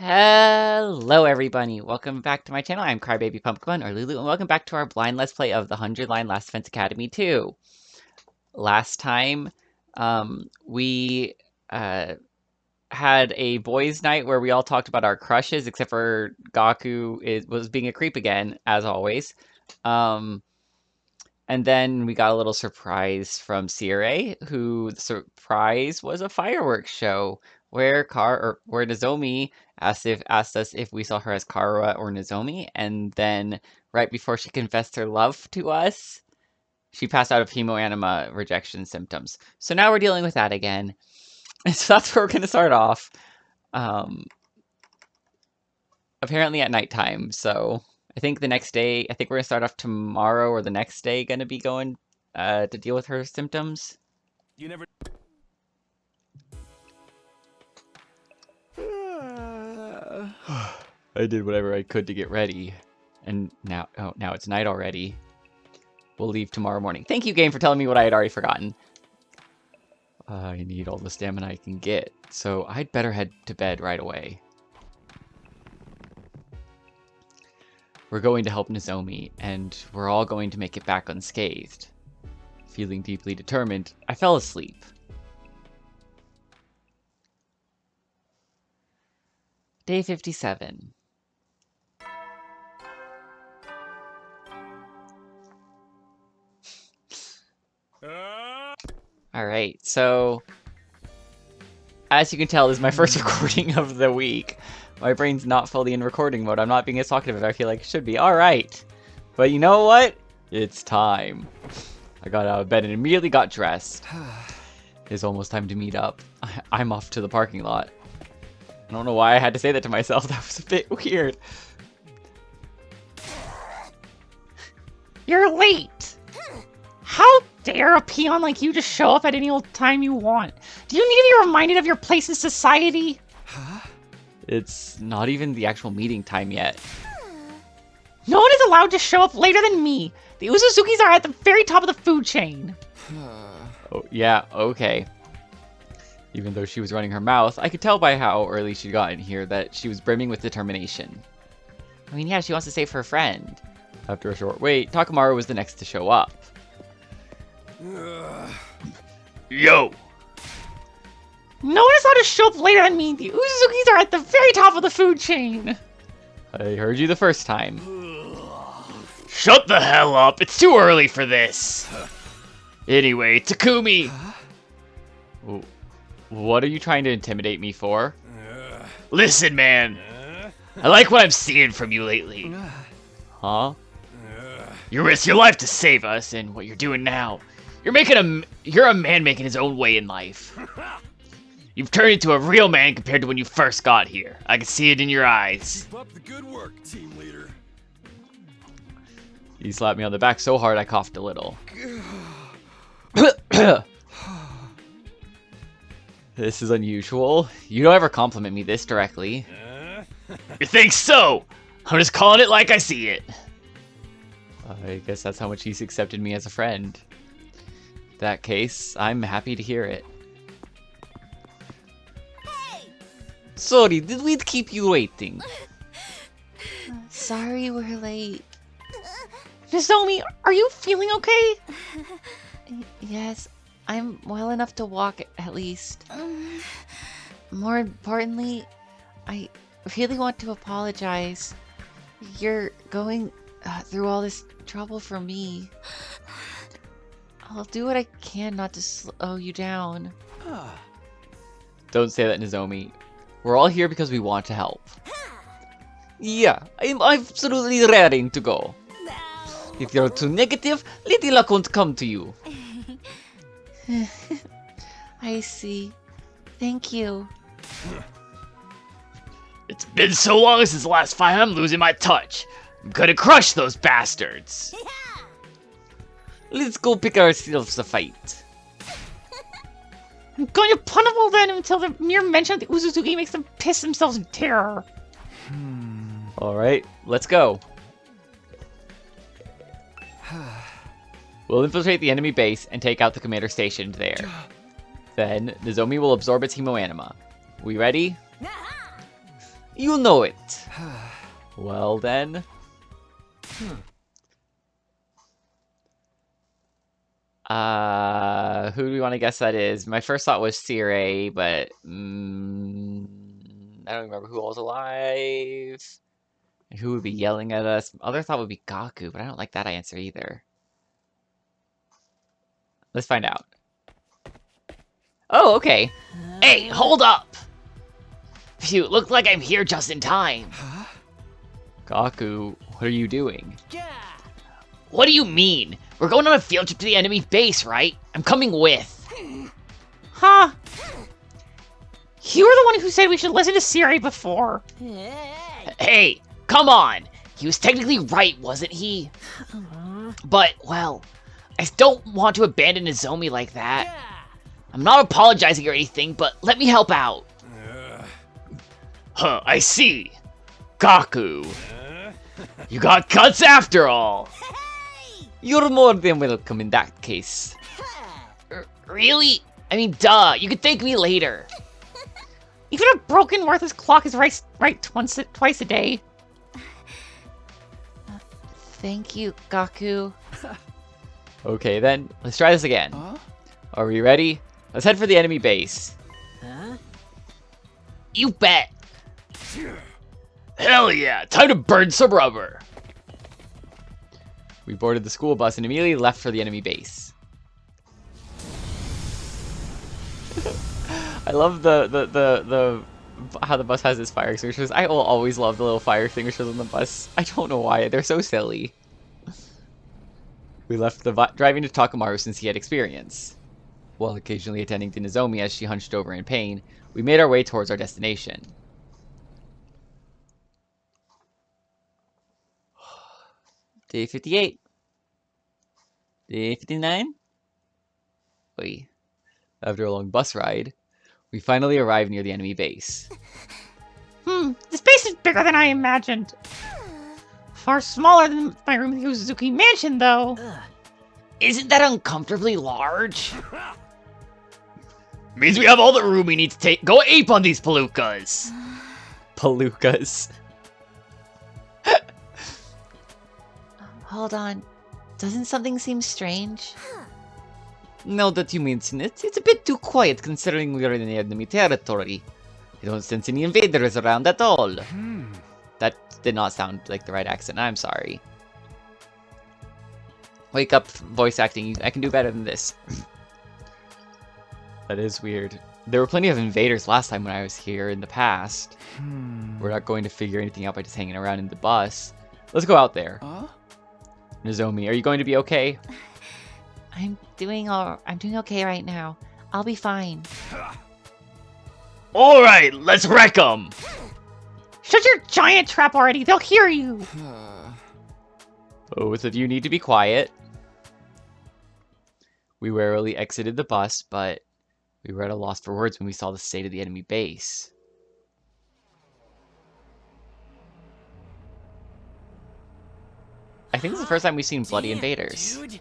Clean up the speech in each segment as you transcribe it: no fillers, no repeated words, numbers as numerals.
Hello everybody, welcome back to my channel. I'm Crybaby Pumpkin, or Lulu, and welcome back to our blind Let's Play of the 100-Line Last Defense Academy 2. Last time, we had a boys' night where we all talked about our crushes, except for Gaku was being a creep again, as always. And then we got a little surprise from Sire, who the surprise was a fireworks show where Nozomi asked us if we saw her as Kara or Nozomi, and then right before she confessed her love to us, she passed out of hemoanima rejection symptoms. So now we're dealing with that again. And so that's where we're gonna start off. Apparently at nighttime, so I think the next day, I think we're gonna start off tomorrow or the next day, gonna be going to deal with her symptoms. You never. I did whatever I could to get ready, and now it's night already. We'll leave tomorrow morning. Thank you, game, for telling me what I had already forgotten. I need all the stamina I can get, so I'd better head to bed right away. We're going to help Nozomi, and we're all going to make it back unscathed. Feeling deeply determined, I fell asleep. Day 57. Alright, so as you can tell, this is my first recording of the week. My brain's not fully in recording mode. I'm not being as talkative as I feel like it should be. Alright. But you know what? It's time. I got out of bed and immediately got dressed. It's almost time to meet up. I'm off to the parking lot. I don't know why I had to say that to myself. That was a bit weird. You're late! How dare a peon like you just show up at any old time you want? Do you need to be reminded of your place in society? Huh? It's not even the actual meeting time yet. No one is allowed to show up later than me. The Uzuzukis are at the very top of the food chain. Oh, yeah, okay. Even though she was running her mouth, I could tell by how early she got in here that she was brimming with determination. I mean, yeah, she wants to save her friend. After a short wait, Takamaru was the next to show up. Yo! No one is allowed to show up later than me. The Uzuzukis are at the very top of the food chain. I heard you the first time. Shut the hell up! It's too early for this! Anyway, Takumi! What are you trying to intimidate me for? Listen, man! I like what I'm seeing from you lately. Huh? You risked your life to save us, and what you're doing now, you're a man making his own way in life. You've turned into a real man compared to when you first got here. I can see it in your eyes. Keep up the good work, team leader. He slapped me on the back so hard I coughed a little. This is unusual. You don't ever compliment me this directly. You think so? I'm just calling it like I see it. I guess that's how much he's accepted me as a friend. In that case, I'm happy to hear it. Hey! Sorry, did we keep you waiting? Sorry we're late. Nozomi, are you feeling okay? Yes, I'm well enough to walk at least. More importantly, I really want to apologize. You're going through all this trouble for me. I'll do what I can not to slow you down. Don't say that, Nozomi. We're all here because we want to help. Yeah, I'm absolutely raring to go. If you're too negative, Lady Luck won't come to you. I see. Thank you. It's been so long since the last fight, I'm losing my touch. I'm gonna crush those bastards. Let's go pick ourselves a fight. I'm going to punish them until the mere mention of the Uzuzuki makes them piss themselves in terror. Alright, let's go. We'll infiltrate the enemy base and take out the commander stationed there. Then, Nozomi will absorb its hemoanima. We ready? You know it. Well then. Who do we want to guess that is? My first thought was Sire, but I don't remember who was alive. And who would be yelling at us? Other thought would be Gaku, but I don't like that answer either. Let's find out. Oh, okay. Hey, hold up! Phew, looks like I'm here just in time. Gaku, what are you doing? What do you mean? We're going on a field trip to the enemy base, right? I'm coming with. Huh? You were the one who said we should listen to Siri before. Hey, come on! He was technically right, wasn't he? But, well, I don't want to abandon Nozomi like that. I'm not apologizing or anything, but let me help out. Huh, I see. Gaku. You got guts after all. You're more than welcome in that case. Really? I mean, duh. You could thank me later. Even a broken, worthless clock is right twice a day. Thank you, Gaku. Okay then, let's try this again. Are we ready? Let's head for the enemy base. You bet. Hell yeah, time to burn some rubber. We boarded the school bus and immediately left for the enemy base. I love the how the bus has its fire extinguishers. I will always love the little fire extinguishers on the bus. I don't know why, they're so silly. We left driving to Takamaru since he had experience. While occasionally attending to Nozomi as she hunched over in pain, we made our way towards our destination. Day 58. Day 59. Wait. After a long bus ride, we finally arrived near the enemy base. This base is bigger than I imagined. Far smaller than my room in the Uzuki mansion, though. Isn't that uncomfortably large? Means we have all the room we need to go ape on these palookas. Palookas. Hold on. Doesn't something seem strange? Now that you mention it, it's a bit too quiet considering we're in enemy territory. I don't sense any invaders around at all. That did not sound like the right accent. I'm sorry. Wake up, voice acting. I can do better than this. That is weird. There were plenty of invaders last time when I was here in the past. We're not going to figure anything out by just hanging around in the bus. Let's go out there. Nozomi, are you going to be okay? I'm doing okay right now. I'll be fine. Alright, let's wreck them! Shut your giant trap already, they'll hear you! Both of you need to be quiet. We warily exited the bus, but we were at a loss for words when we saw the state of the enemy base. I think this is the first time we've seen bloody invaders. Dude.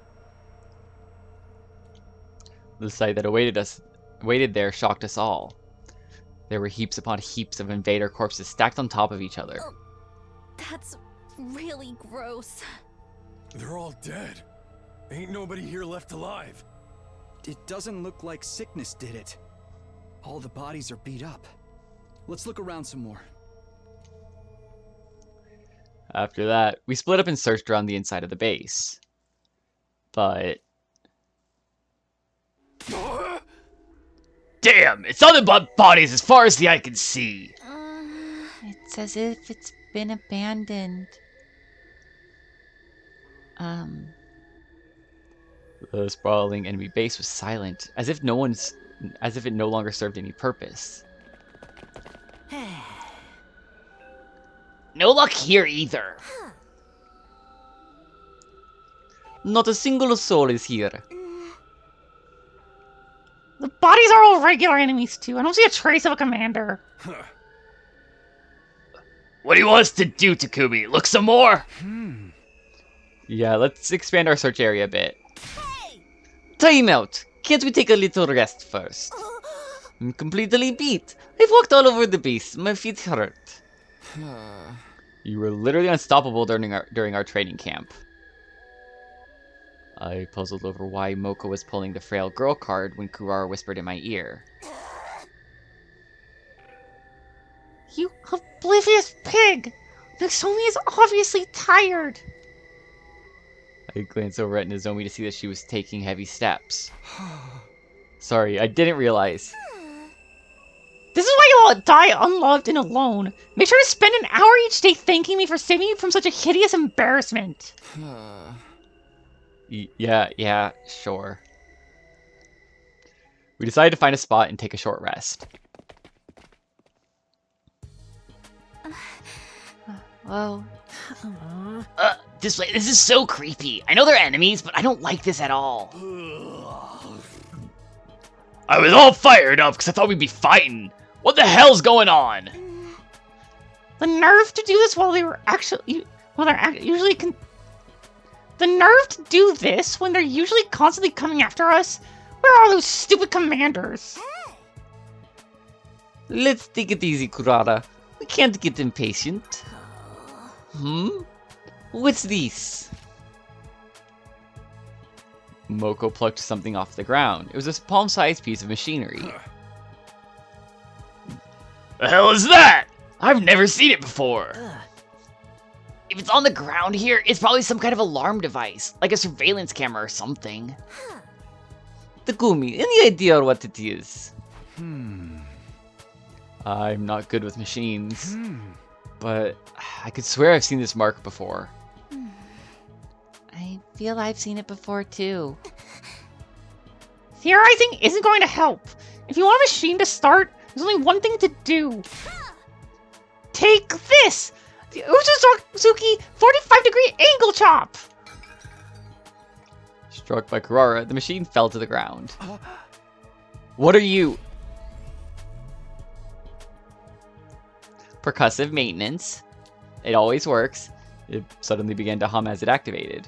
The sight that awaited there shocked us all. There were heaps upon heaps of invader corpses stacked on top of each other. That's really gross. They're all dead. Ain't nobody here left alive. It doesn't look like sickness did it. All the bodies are beat up. Let's look around some more. After that, we split up and searched around the inside of the base. But... Damn, it's nothing but bodies as far as the eye can see. It's as if it's been abandoned. The sprawling enemy base was silent, as if it no longer served any purpose. No luck here either. Not a single soul is here. The bodies are all regular enemies too. I don't see a trace of a commander. What do you want us to do, Takumi? Look some more? Yeah, let's expand our search area a bit. Time out! Can't we take a little rest first? I'm completely beat. I've walked all over the base. My feet hurt. You were literally unstoppable during our training camp. I puzzled over why Moko was pulling the frail girl card when Kurara whispered in my ear. You oblivious pig! Nozomi is obviously tired! I glanced over at Nozomi to see that she was taking heavy steps. Sorry, I didn't realize. This is why you'll all die unloved and alone. Make sure to spend an hour each day thanking me for saving you from such a hideous embarrassment. Yeah, sure. We decided to find a spot and take a short rest. Well, This is so creepy. I know they're enemies, but I don't like this at all. I was all fired up because I thought we'd be fighting. What the hell's going on? The nerve to do this while they were actually, the nerve to do this when they're usually constantly coming after us. Where are those stupid commanders? Let's take it easy, Kurara. We can't get impatient. What's this? Moko plucked something off the ground. It was a palm-sized piece of machinery. The hell is that? I've never seen it before. If it's on the ground here, it's probably some kind of alarm device, like a surveillance camera or something. Takumi, any idea what it is? I'm not good with machines, but I could swear I've seen this mark before. I feel I've seen it before too. Theorizing isn't going to help. If you want a machine to start, there's only one thing to do. Take this! The Uzuzuki 45-degree angle chop! Struck by Kurara, the machine fell to the ground. What are you? Percussive maintenance. It always works. It suddenly began to hum as it activated.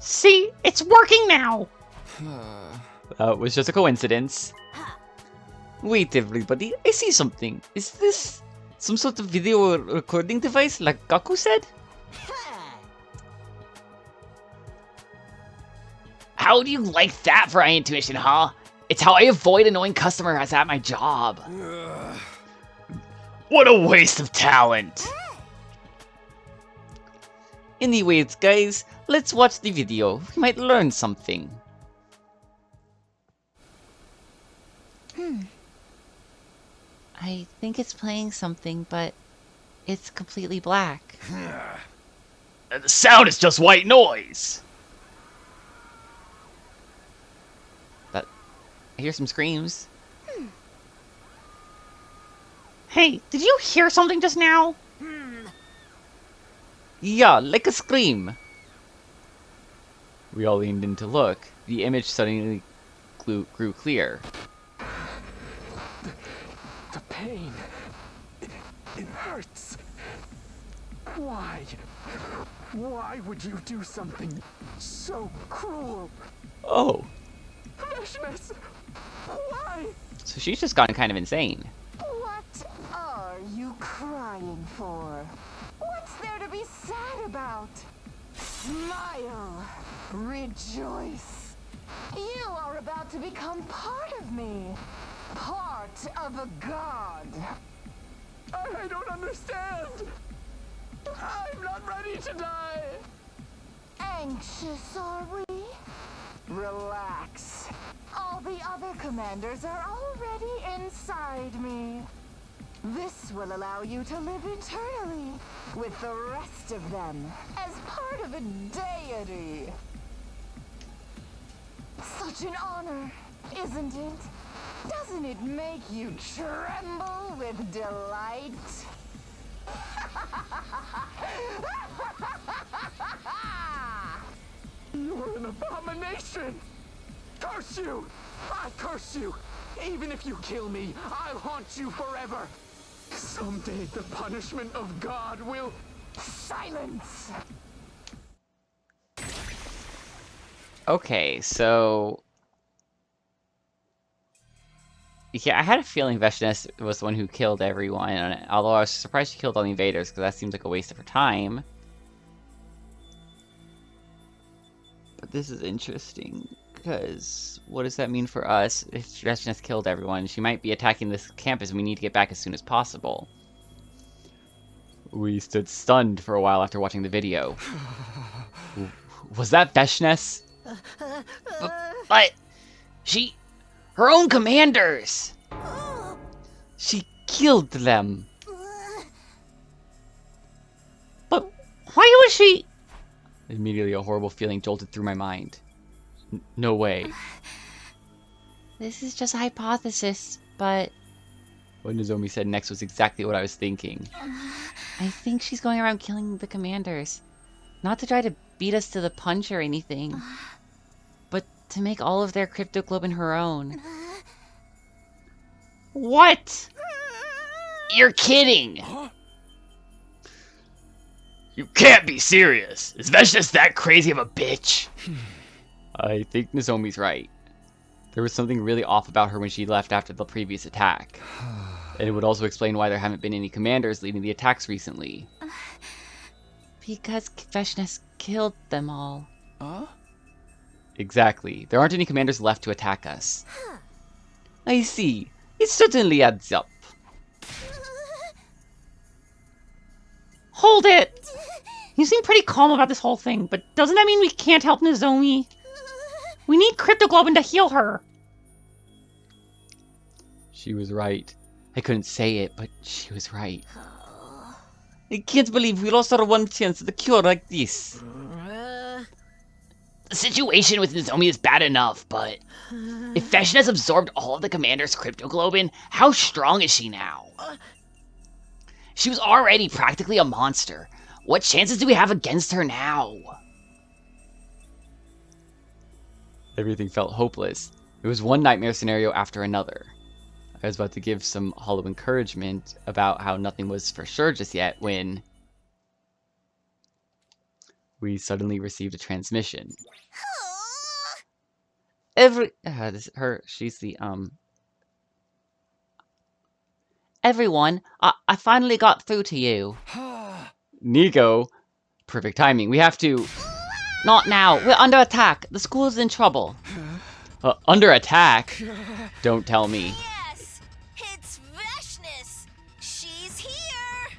See? It's working now! It was just a coincidence. Wait, everybody, I see something. Is this some sort of video recording device, like Gaku said? How do you like that for eye intuition, huh? It's how I avoid annoying customers at my job. What a waste of talent! Anyways, guys, let's watch the video. We might learn something. I think it's playing something, but it's completely black. The sound is just white noise! I hear some screams. Hey, did you hear something just now? Yeah, like a scream. We all leaned in to look. The image suddenly grew clear. The pain. It hurts. Why? Why would you do something so cruel? Oh, Freshness! Why? so she's just gone kind of insane. What are you crying for? What's there to be sad about? Smile. Rejoice. You are about to become part of me. Part of a god. I don't understand. I'm not ready to die. Anxious, are we? Relax. All the other commanders are already inside me. This will allow you to live eternally with the rest of them as part of a deity. Such an honor, isn't it? Doesn't it make you tremble with delight? You're an abomination! Curse you! I curse you! Even if you kill me, I'll haunt you forever! Someday the punishment of God will... Silence! Okay, so Yeah, I had a feeling Veshness was the one who killed everyone, although I was surprised she killed all the invaders, because that seems like a waste of her time. But this is interesting, because what does that mean for us? If Veshness killed everyone, she might be attacking this campus, and we need to get back as soon as possible. We stood stunned for a while after watching the video. Was that Veshness? But her own commanders! She killed them. But why was she... Immediately a horrible feeling jolted through my mind. No way. This is just a hypothesis, but What Nozomi said next was exactly what I was thinking. I think she's going around killing the commanders. Not to try to beat us to the punch or anything, but to make all of their cryptoglobin her own. What? You're kidding! You can't be serious! Is Veshness that crazy of a bitch? I think Nozomi's right. There was something really off about her when she left after the previous attack. And it would also explain why there haven't been any commanders leading the attacks recently. Because Veshness killed them all. Exactly. There aren't any commanders left to attack us. I see. It certainly adds up. Hold it! You seem pretty calm about this whole thing, but doesn't that mean we can't help Nozomi? We need cryptoglobin to heal her! She was right. I couldn't say it, but she was right. I can't believe we lost our one chance at a cure like this. The situation with Nozomi is bad enough, but... if Veshness absorbed all of the commander's cryptoglobin, how strong is she now? She was already practically a monster. What chances do we have against her now? Everything felt hopeless. It was one nightmare scenario after another. I was about to give some hollow encouragement about how nothing was for sure just yet when we suddenly received a transmission. She's the Everyone, I finally got through to you. Nico. Perfect timing. We have to. Not now. We're under attack. The school's in trouble. Under attack? Don't tell me. Yes! It's Veshness! She's here!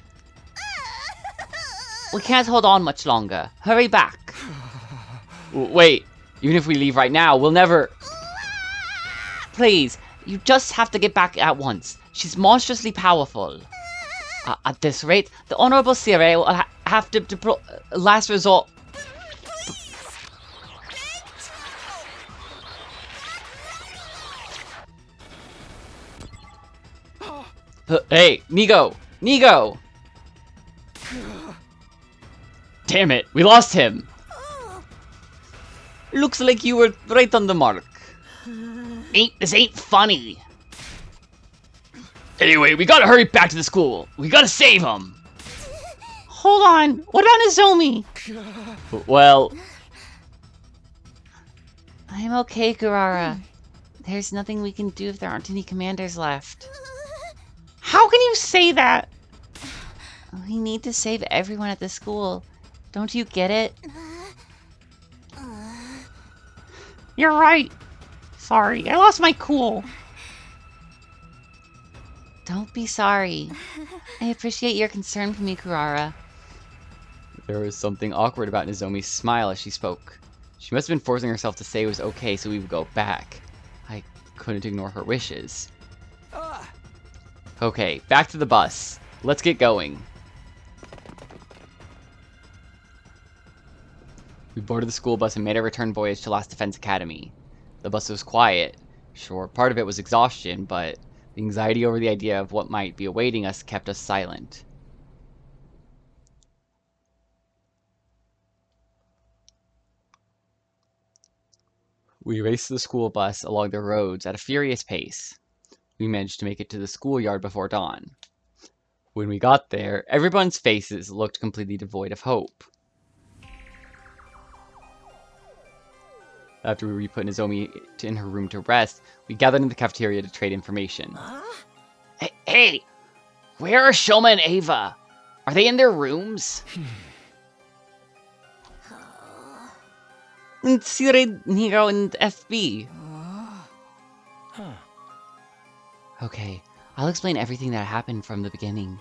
We can't hold on much longer. Hurry back. Wait. Even if we leave right now, we'll never. Please, you just have to get back at once. She's monstrously powerful. At this rate, the Honorable Sire will have to last resort. Hey, Nigo! Nigo! Damn it, we lost him! Looks like you were right on the mark. This ain't funny. Anyway, we gotta hurry back to the school. We gotta save him. Hold on. What about Nozomi? Well, I'm okay, Kurara. There's nothing we can do if there aren't any commanders left. How can you say that? We need to save everyone at the school. Don't you get it? You're right. Sorry, I lost my cool. Don't be sorry. I appreciate your concern for me, Kurara. there was something awkward about Nozomi's smile as she spoke. She must have been forcing herself to say it was okay so we would go back. I couldn't ignore her wishes. Okay, back to the bus. Let's get going. We boarded the school bus and made our return voyage to Last Defense Academy. The bus was quiet. Sure, part of it was exhaustion, but the anxiety over the idea of what might be awaiting us kept us silent. We raced the school bus along the roads at a furious pace. We managed to make it to the schoolyard before dawn. When we got there, everyone's faces looked completely devoid of hope. After we put Nozomi in her room to rest, we gathered in the cafeteria to trade information. Hey, where are Shoma and Ava? Are they in their rooms? And Sire, Nigo, and FB. Okay, I'll explain everything that happened from the beginning.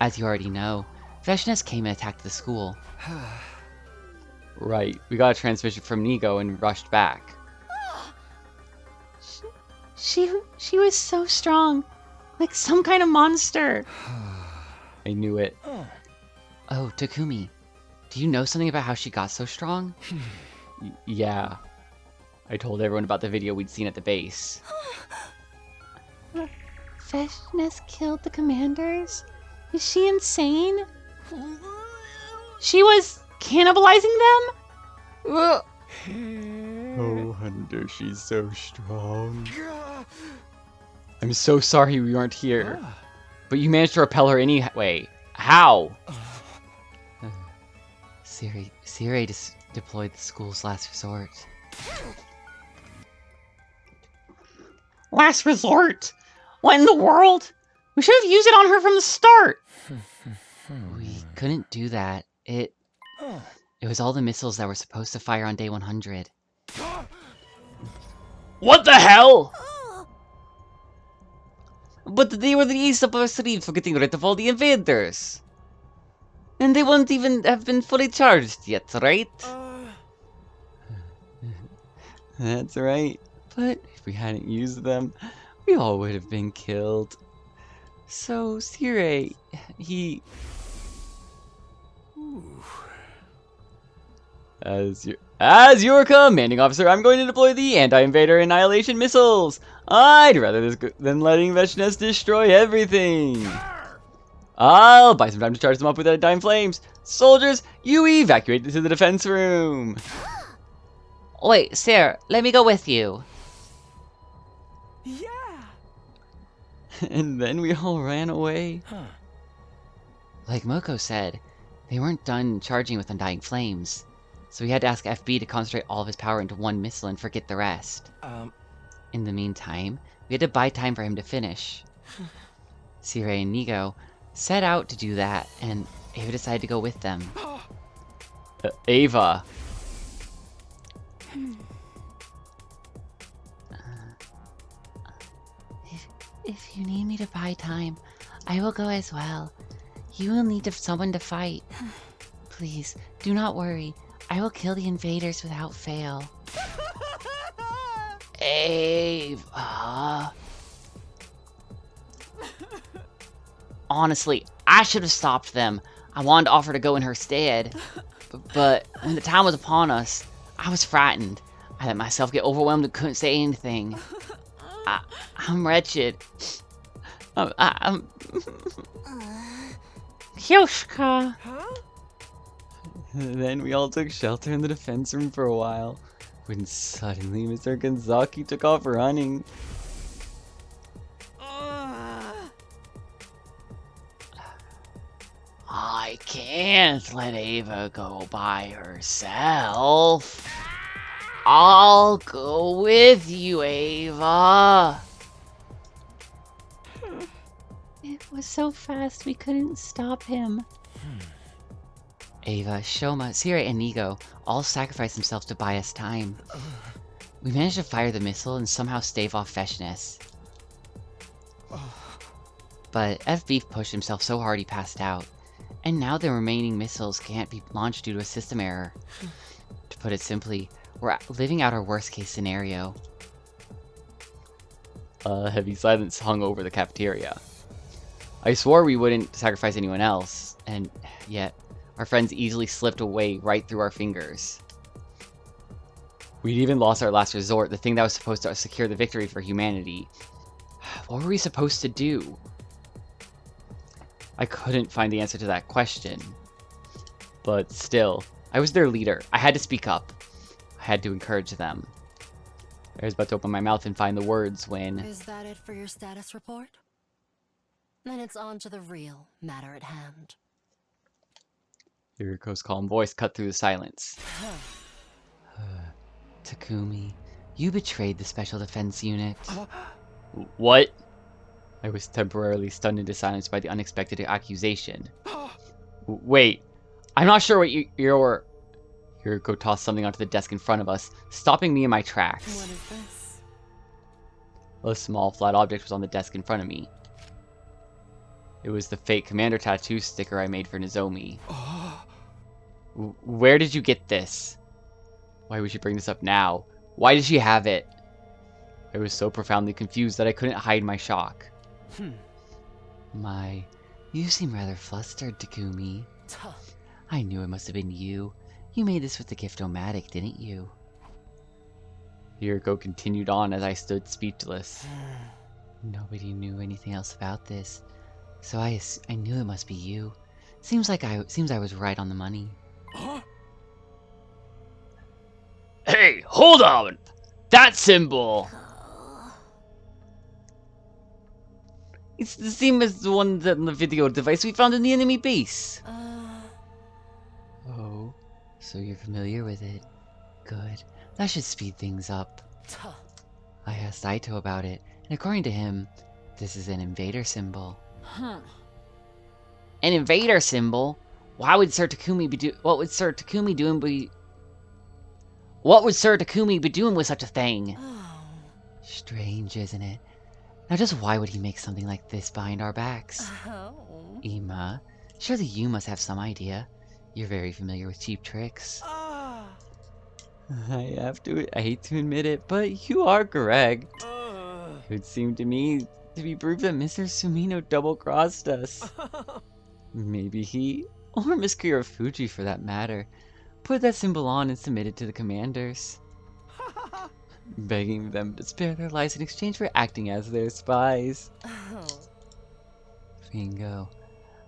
As you already know, Veshness came and attacked the school. Right, we got a transmission from Nigo and rushed back. She was so strong. Like some kind of monster. I knew it. Oh, Takumi, do you know something about how she got so strong? Yeah. I told everyone about the video we'd seen at the base. Veshness killed the commanders? Is she insane? She was cannibalizing them? Oh, Hunter, she's so strong. I'm so sorry we weren't here. But you managed to repel her anyway. How? Sire deployed the school's last resort. Last resort? What in the world? We should have used it on her from the start. We couldn't do that. It was all the missiles that were supposed to fire on day 100. What the hell? But they were the ace up our sleeve for getting rid of all the invaders. And they won't even have been fully charged yet, right? That's right. But if we hadn't used them, we all would have been killed. So, Sire, he... As your commanding officer, I'm going to deploy the anti-invader annihilation missiles. I'd rather this than letting Veshness destroy everything. I'll buy some time to charge them up with their dime flames. Soldiers, you evacuate to the defense room. Wait, Sir, let me go with you. Yeah. And then we all ran away. Like Moko said, they weren't done charging with undying flames. So we had to ask FB to concentrate all of his power into one missile and forget the rest. In the meantime, we had to buy time for him to finish. Sire and Nigo set out to do that, and Ava decided to go with them. Ava! If you need me to buy time, I will go as well. You will need someone to fight. Please, do not worry. I will kill the invaders without fail. Ava. Honestly, I should have stopped them. I wanted to offer to go in her stead. But when the time was upon us, I was frightened. I let myself get overwhelmed and couldn't say anything. I'm wretched. I'm... Kyoshka! Then we all took shelter in the defense room for a while, when suddenly Mr. Kanzaki took off running. I can't let Ava go by herself. I'll go with you, Ava. It was so fast we couldn't stop him. Ava, Shoma, Sire, and Nigo all sacrificed themselves to buy us time. We managed to fire the missile and somehow stave off Veshness. But FB pushed himself so hard he passed out, and now the remaining missiles can't be launched due to a system error. To put it simply, we're living out our worst case scenario. Heavy silence hung over the cafeteria. I swore we wouldn't sacrifice anyone else, and yet our friends easily slipped away right through our fingers. We'd even lost our last resort, the thing that was supposed to secure the victory for humanity. What were we supposed to do? I couldn't find the answer to that question. But still, I was their leader. I had to speak up. I had to encourage them. I was about to open my mouth and find the words when... Is that it for your status report? Then it's on to the real matter at hand. Yuriko's calm voice cut through the silence. Takumi, you betrayed the Special Defense Unit. What? I was temporarily stunned into silence by the unexpected accusation. Wait, I'm not sure what you're... Yuriko tossed something onto the desk in front of us, stopping me in my tracks. What is this? A small flat object was on the desk in front of me. It was the Fate Commander tattoo sticker I made for Nozomi. Where did you get this? Why would she bring this up now? Why did she have it? I was so profoundly confused that I couldn't hide my shock. You seem rather flustered, Takumi. I knew it must have been you. You made this with the Gift-O-Matic, didn't you? Yuriko continued on as I stood speechless. Nobody knew anything else about this, so I knew it must be you. Seems I was right on the money. Hey, hold on! That symbol! It's the same as the one that in the video device we found in the enemy base. Oh, so you're familiar with it. Good. That should speed things up. I asked Saito about it, and according to him, this is an invader symbol. An invader symbol? What would Sir Takumi be doing with such a thing? Strange, isn't it? Now just why would he make something like this behind our backs? Oh. Ima, surely you must have some idea. You're very familiar with cheap tricks. I hate to admit it, but you are correct. It would seem to me to be proof that Mr. Sumino double-crossed us. Maybe he, or Miss Fuji for that matter, put that symbol on and submitted to the commanders, begging them to spare their lives in exchange for acting as their spies. Bingo.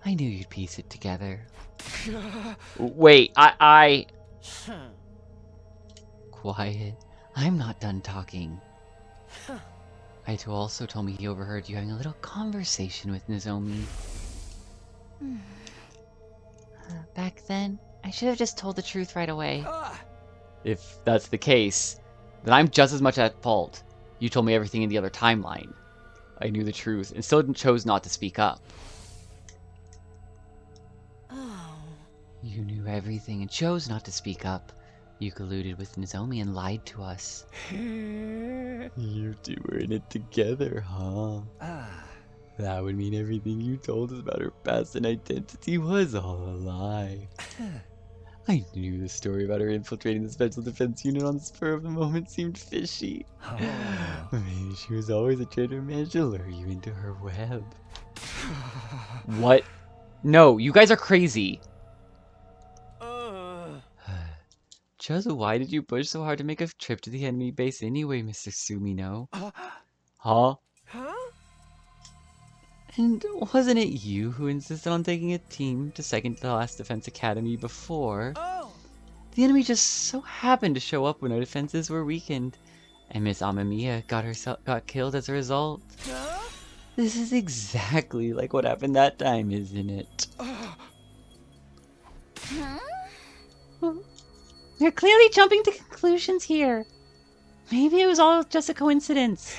I knew you'd piece it together. Wait, Quiet. I'm not done talking. Aito also told me he overheard you having a little conversation with Nozomi. Back then, I should have just told the truth right away. If that's the case, then I'm just as much at fault. You told me everything in the other timeline. I knew the truth and still chose not to speak up. You knew everything and chose not to speak up. You colluded with Nozomi and lied to us. You two were in it together, huh? That would mean everything you told us about her past and identity was all a lie. I knew the story about her infiltrating the Special Defense Unit on the spur of the moment seemed fishy. Maybe she was always a traitor who managed to lure you into her web. what? No, you guys are crazy. Just why did you push so hard to make a trip to the enemy base anyway, Mr. Sumino? Huh? And wasn't it you who insisted on taking a team to second to the last defense academy before? The enemy just so happened to show up when our defenses were weakened, and Miss Amamiya got killed as a result. This is exactly like what happened that time, isn't it? You're clearly jumping to conclusions here. Maybe it was all just a coincidence.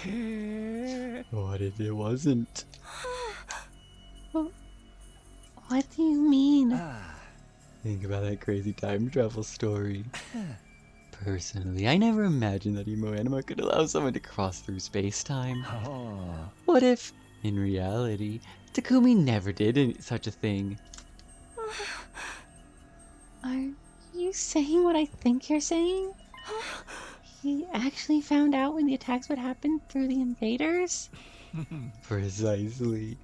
What if it wasn't? What do you mean? Think about that crazy time travel story. Personally, I never imagined that Emo Anima could allow someone to cross through space-time. What if, in reality, Takumi never did such a thing? Are you saying what I think you're saying? He actually found out when the attacks would happen through the invaders? Precisely.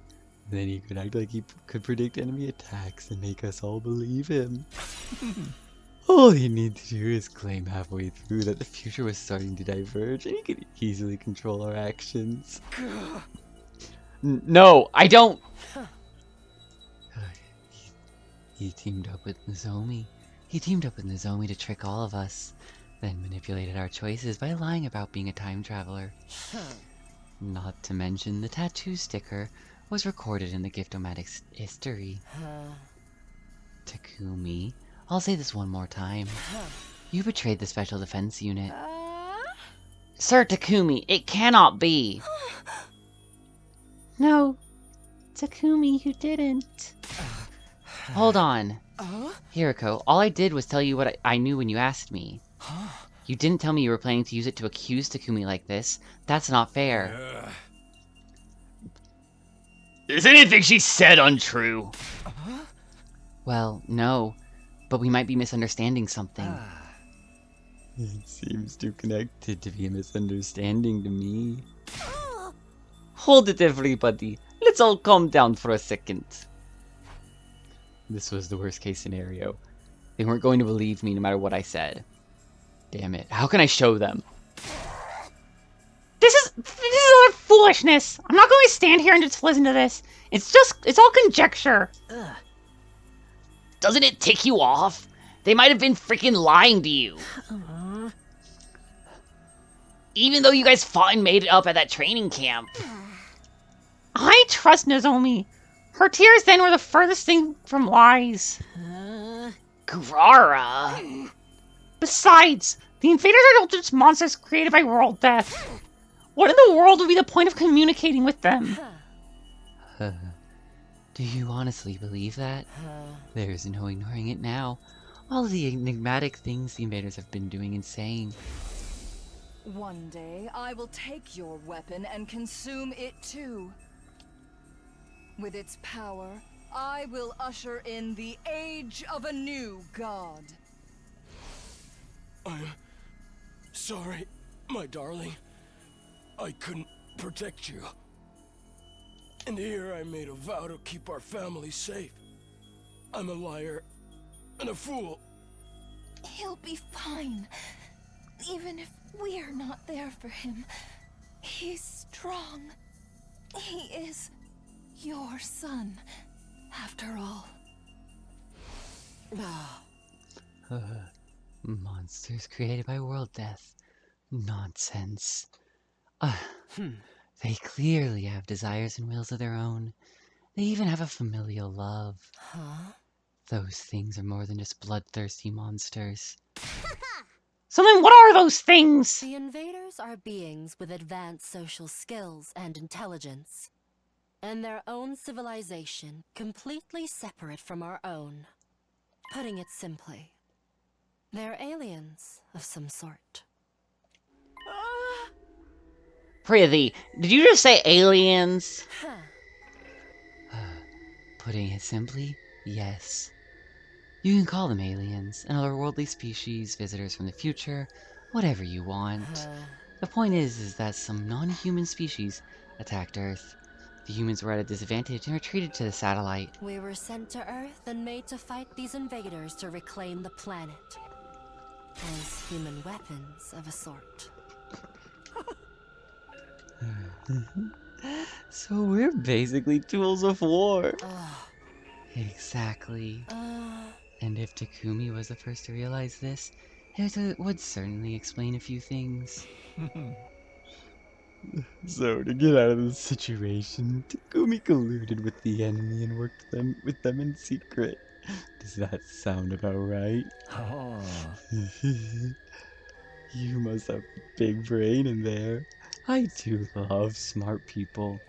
Then he could act like he could predict enemy attacks and make us all believe him. All he needed to do is claim halfway through that the future was starting to diverge and he could easily control our actions. No, I don't. He teamed up with Nozomi. He teamed up with Nozomi to trick all of us, then manipulated our choices by lying about being a time traveler. Not to mention the tattoo sticker was recorded in the Gift-O-Matic's history. Takumi, I'll say this one more time. You betrayed the Special Defense Unit. Sir Takumi, it cannot be. No, Takumi, you didn't. Hold on. Hiriko, all I did was tell you what I knew when you asked me. You didn't tell me you were planning to use it to accuse Takumi like this. That's not fair. Is anything she said untrue? Well, no. But we might be misunderstanding something. It seems too connected to be a misunderstanding to me. Hold it, everybody. Let's all calm down for a second. This was the worst case scenario. They weren't going to believe me no matter what I said. Damn it. How can I show them? This is utter foolishness. I'm not going to stand here and just listen to this. It's all conjecture. Doesn't it tick you off? They might have been freaking lying to you. Even though you guys fought and made it up at that training camp. I trust Nozomi. Her tears then were the furthest thing from lies. Grara. Besides, the invaders are just monsters created by world death. What in the world would be the point of communicating with them? Do you honestly believe that? There's no ignoring it now. All of the enigmatic things the invaders have been doing and saying. One day, I will take your weapon and consume it too. With its power, I will usher in the age of a new god. I'm sorry, my darling. I couldn't protect you. And here I made a vow to keep our family safe. I'm a liar and a fool. He'll be fine. Even if we're not there for him, he's strong. He is your son, after all. Monsters created by world death. Nonsense. They clearly have desires and wills of their own. They even have a familial love. Those things are more than just bloodthirsty monsters. So then what are those things? The invaders are beings with advanced social skills and intelligence, and their own civilization completely separate from our own. Putting it simply, they're aliens of some sort. Prithee, did you just say aliens? Putting it simply, yes. You can call them aliens, an otherworldly species, visitors from the future, whatever you want. The point is that some non-human species attacked Earth. The humans were at a disadvantage and retreated to the satellite. We were sent to Earth and made to fight these invaders to reclaim the planet. As human weapons of a sort. So we're basically tools of war. Exactly. And if Takumi was the first to realize this, it would certainly explain a few things. So, to get out of the situation, Takumi colluded with the enemy and worked with them in secret. Does that sound about right? Oh. You must have a big brain in there. I do love smart people.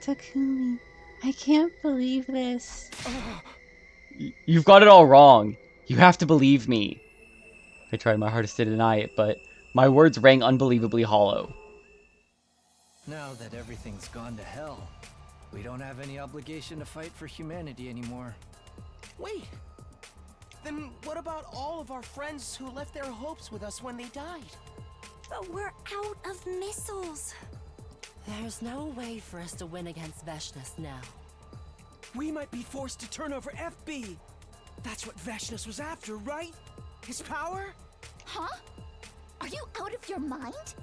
Takumi, I can't believe this. You've got it all wrong. You have to believe me. I tried my hardest to deny it, but my words rang unbelievably hollow. Now that everything's gone to hell, we don't have any obligation to fight for humanity anymore. Wait! Then what about all of our friends who left their hopes with us when they died? But we're out of missiles. There's no way for us to win against Veshness now. We might be forced to turn over FB. That's what Veshness was after, right? His power? Huh? Are you out of your mind?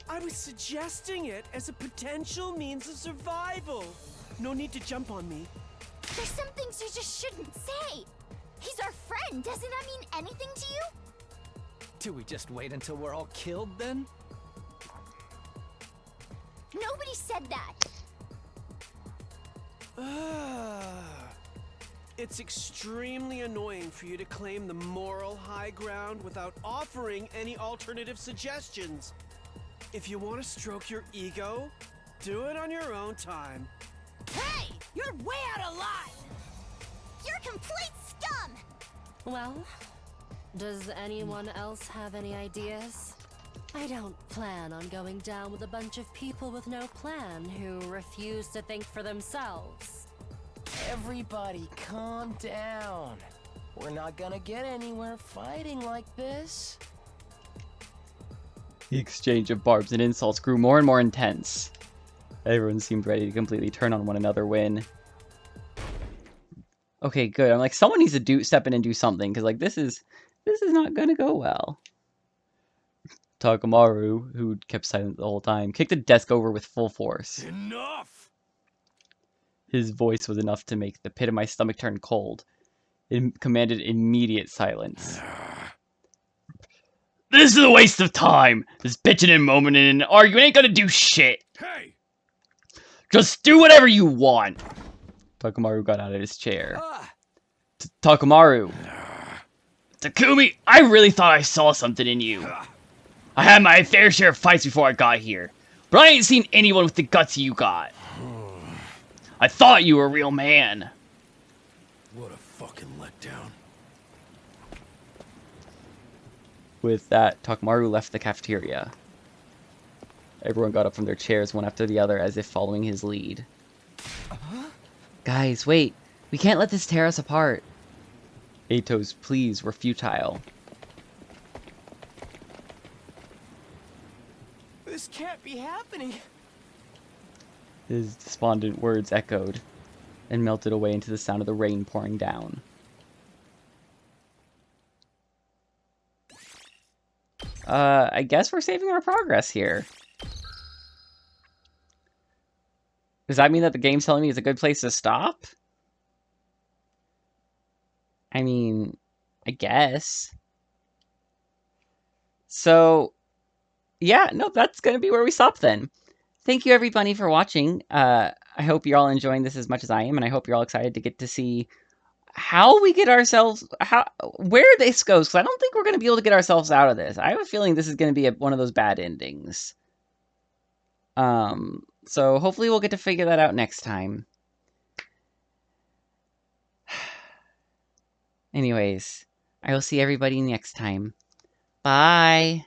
I was suggesting it as a potential means of survival. No need to jump on me. There's some things you just shouldn't say. He's our friend. Doesn't that mean anything to you? Do we just wait until we're all killed then? Nobody said that. It's extremely annoying for you to claim the moral high ground without offering any alternative suggestions. If you want to stroke your ego, do it on your own time. Hey! You're way out of line! You're complete scum! Well, does anyone else have any ideas? I don't plan on going down with a bunch of people with no plan who refuse to think for themselves. Everybody calm down. We're not gonna get anywhere fighting like this. The exchange of barbs and insults grew more and more intense. Everyone seemed ready to completely turn on one another when... Okay, good. I'm like, someone needs to step in and do something, because like this is not gonna go well. Takamaru, who kept silent the whole time, kicked the desk over with full force. Enough! His voice was enough to make the pit of my stomach turn cold. It commanded immediate silence. This is a waste of time. This bitching and moaning and arguing ain't gonna do shit. Hey! Just do whatever you want. Takamaru got out of his chair. Takamaru! Takumi, I really thought I saw something in you. I had my fair share of fights before I got here, but I ain't seen anyone with the guts you got. I thought you were a real man. What a fucking letdown. With that, Takamaru left the cafeteria. Everyone got up from their chairs one after the other as if following his lead. Guys, wait. We can't let this tear us apart. Eito's pleas were futile. This can't be happening. His despondent words echoed and melted away into the sound of the rain pouring down. I guess we're saving our progress here. Does that mean that the game's telling me it's a good place to stop? I mean, I guess. So, yeah, no, that's going to be where we stop then. Thank you, everybody, for watching. I hope you're all enjoying this as much as I am, and I hope you're all excited to get to see how we get ourselves, where this goes, because I don't think we're going to be able to get ourselves out of this. I have a feeling this is going to be one of those bad endings. So hopefully we'll get to figure that out next time. Anyways, I will see everybody next time. Bye!